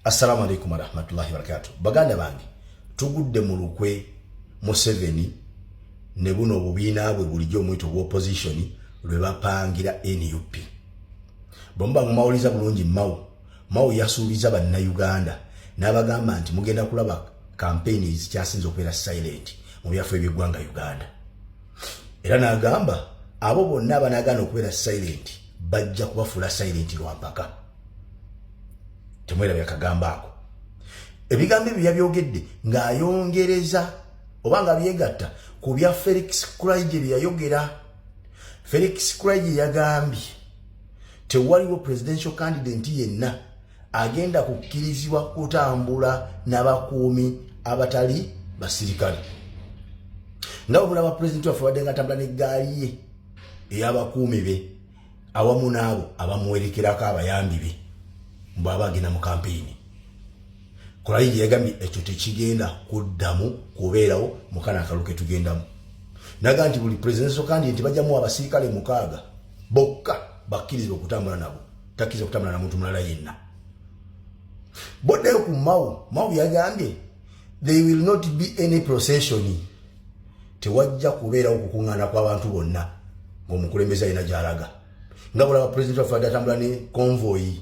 Assalamu alaikum warahmatullahi wabarakatuh. Baganda bangi tugudde mu lukwe Museveni ne buno obubiina bwe bulijjo mwito bwa opposition lwe bapangira NUP. Bomba mumawuliza bulungi Mau yasuubiza bannayuganda n'abagamba nti mugenda kulaba campaign ezikyasinze okubeera silent mu byaffe by'eggwanga Uganda. Era n'agamba abo bonna abanagaana okubeera silent bajja kubafuula silent lwampaka. Temwera byakagamba ako. Ebigambo ebyo yabyogedde ng'ayongereza oba nga byegatta ku bya Felix Kulaije bye yayogera. Felix Kulaije yagambye tewaliwo presidential candidate yenna agenda kukkirizibwa kutambula n'abakuumi abatali basirikale. Nga bulaba president wa Fawade nga tambula n'eggaali ye ey'abakuumi be awamu n'abo abamuwerekerako abayambi be bw'aba agenda mu kampeyini. Kulaije yagambye ekyo tekigenda kuddamu kubeerawo mu kana akaluke tugendamu. Naga nti buli presidential candidate bajjamu abasirikale 6 bokka bakkirizibwa okutambula nabo, takkiriza kutambula na muntu mulala yenna. Boddeyo ku Mau yagambye there will not be any procession. Tewajja kubeerawo okukuŋŋaana kw'abantu bonna ng'omukulembeze alina gy'alaga. Nga bulaba president wa Fawade atambula ne convoy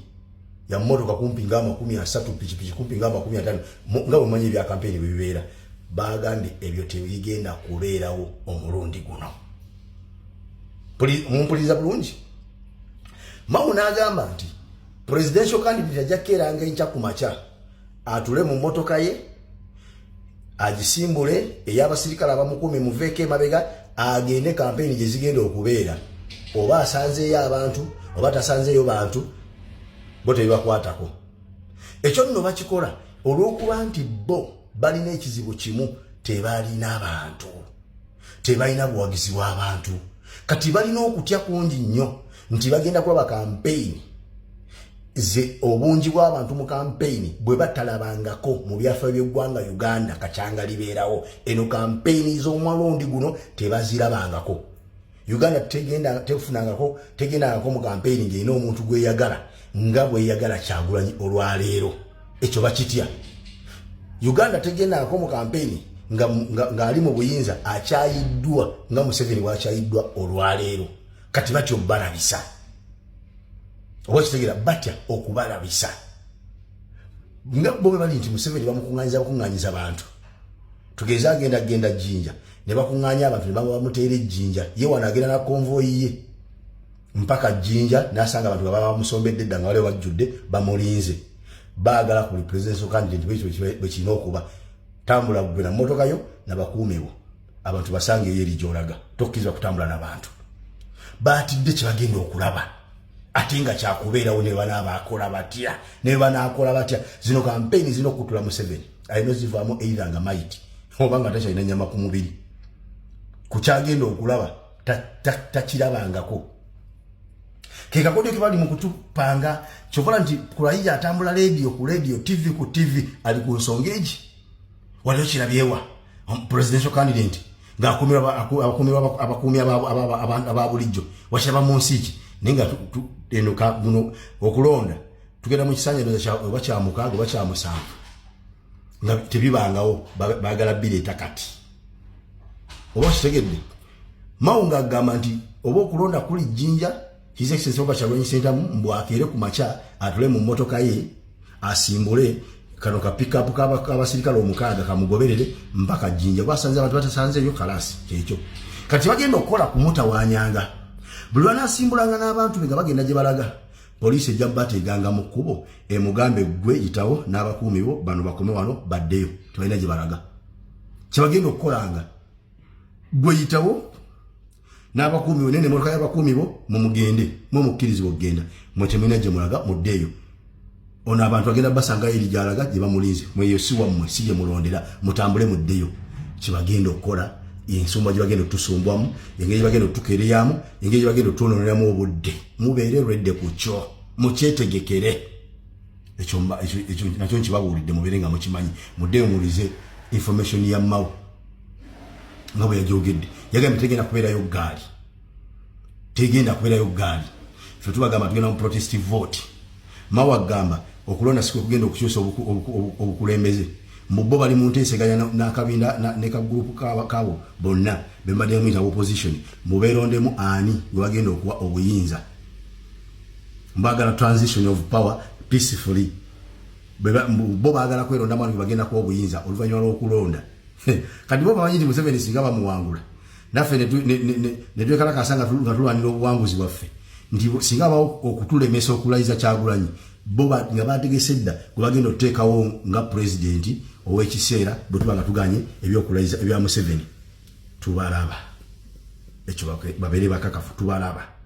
ya mmotoka kumpi nga 30 pikipiki kumpi nga 50 nga bwe manyi bya kampeni bwe bibeera. Bagambye ebyo tebigenda kubeerawo omulundi guno. Mumpuliriza bulungi. Mau n'agamba nti presidential candidate ajja kkeeranga enkya ku makya atule mu mmotoka ye agisimbule ey'abasirikale abamukuumi muveeko emabega agende kampeyini gye zigenda okubeera. Oba asanzeeyo abantu oba tasanzeeyo bantu bo tebibakwatako. Ekyo nno bakikola olw'okuba nti bo balina ekizibu kimu, tebalina abantu, tebalina buwagizi bw'abantu. Kati balina okutya kungi nnyo nti bagenda kulaba kampeyini ze obungi bw'abantu mu kampeyini bwe batalabangako mu byaffe by'eggwanga Uganda kakyanga libeerawo. Eno kampeyini z'omwalundi guno tebazirabangako. Uganda tegendangako mu kampeyini ng'erina omuntu gweyagala nga bweyagala Kyagulanyi olwaleero. Ekyo bakitya. Uganda tegendangako mu kampeyini nga ali mu buyinza akyayiddwa nga Museveni bw'akyayiddwa olwaleero. Kati batya okubalabisa. Oba kitegeera batya okubalabisa. Nga bo bwe bali nti Museveni bamukuŋŋaanyiza abantu. Tugeze agenda Jinja ne bakuŋŋaanya abantu ne bamuteera ejjinja. Ye wano agenda na konvoyi ye mpaka Jinja n'asanga abantu nga baba bamusombedde edda nga waliwo bajjudde bamulinze. Baagala ku presidential candidate bwe kirina okuba. Tambula gwe na mmotoka yo n'abakuumewo. Abantu basangeyo eri gy'olaga. Tokkirizibwa kutambula n'abantu. Baatidde kye bagenda okulaba. Ate nga kyakubeerawo ne banaabakola batya ne banaakola batya. Zino kampeyini zino okutula Museveni alina zivaamu either nga maiti oba nga takyalina nnyama ku mubiri. Ku kyagenda okulaba takirabangako. Ke kakodyo ke bali mu kutupanga kyokola nti Kulaije atambula ku radio TV ku TV ali ku nsonga egi. Waliwo kirabyewa presidential candidate ng'akuumirwa abakuumi aba bulijjo wakiraba mu nsi ki nenga enoka buno okulonda tugenda mu kisanyizo oba kya 6 oba kya 7 nga tebibangawo baagala bireeta kati. Oba kitegedde Mau ng'agamba nti oba okulonda kuli Jinja His Excellency oba Kyagulanyi Ssentamu mbwakeere ku makya atule mu mmotoka ye asimbule kano ka pick-up k'abasirikale 6 kamugoberere mpaka Jinja. Basanze abantu batasanzeeyo kalasi kyekyo. Kati bagenda okukola kumutawaanyanga. Buli lwanaasimbulanga n'abantu be nga bagenda gye balaga poliisi ejja bateeganga mu kkubo emugambe gwe yitawo n'abakuumi bo bano bakome wano baddeyo tebalina gye balaga. Kye bagenda okukolanga gwe yitawo n'abakuumi bo nene emmotoka y'abakuumi bo mumugende mumukkirizibwa okugenda mwe temulina gye mulaga muddeeyo. Ono abantu bagenda basangayo eri gy'alaga gye bamulinze mweyo si wammwe si gye mulondera mutambule muddeyo. Kye bagenda okukola ensumba gye bagenda otusumbwamu, engeri gye bagenda otukeereyamu, engeri gye bagenda otuwononeramu obudde. Mubeere redde ku kyo mukyetegekere. Ekyo nakyo nkibabuulidde mubeere nga mukimanyi. Muddeyo muwulize information ya Mau nga bwe yagyogedde. Yagambye tegenda kubeerayo gaali. Tegenda kubeerayo gaali. Ffe tubagamba tugenda mu protestive vote. Mau agamba okulonda siku kugenda okukyusa obukulembeze mubbo bali mu nteeseganya n'akabinda ne ka group kabo bonna bembadde mu opposition mubeerondemu ani gwe bagenda okuwa obuyinza mbagala transition of power peacefully bo baagala kweronda mwana bagenda kuwa obuyinza oluvannyuma lw'okulonda kati bo bamanyi nti Museveni singa bamuwangula naffe ne twekalakasa nga tulwanira obuwanguzi bwaffe nti singa bawo okutulemesa okulayiza Kyagulanyi bo nga bategese dda gwe bagenda okuteekawo nga pulezidenti ow'ekiseera bwe tuba nga tuganye ebyokulayiza ebya Museveni tubalaba ekyo babeere bakakafu tubalaba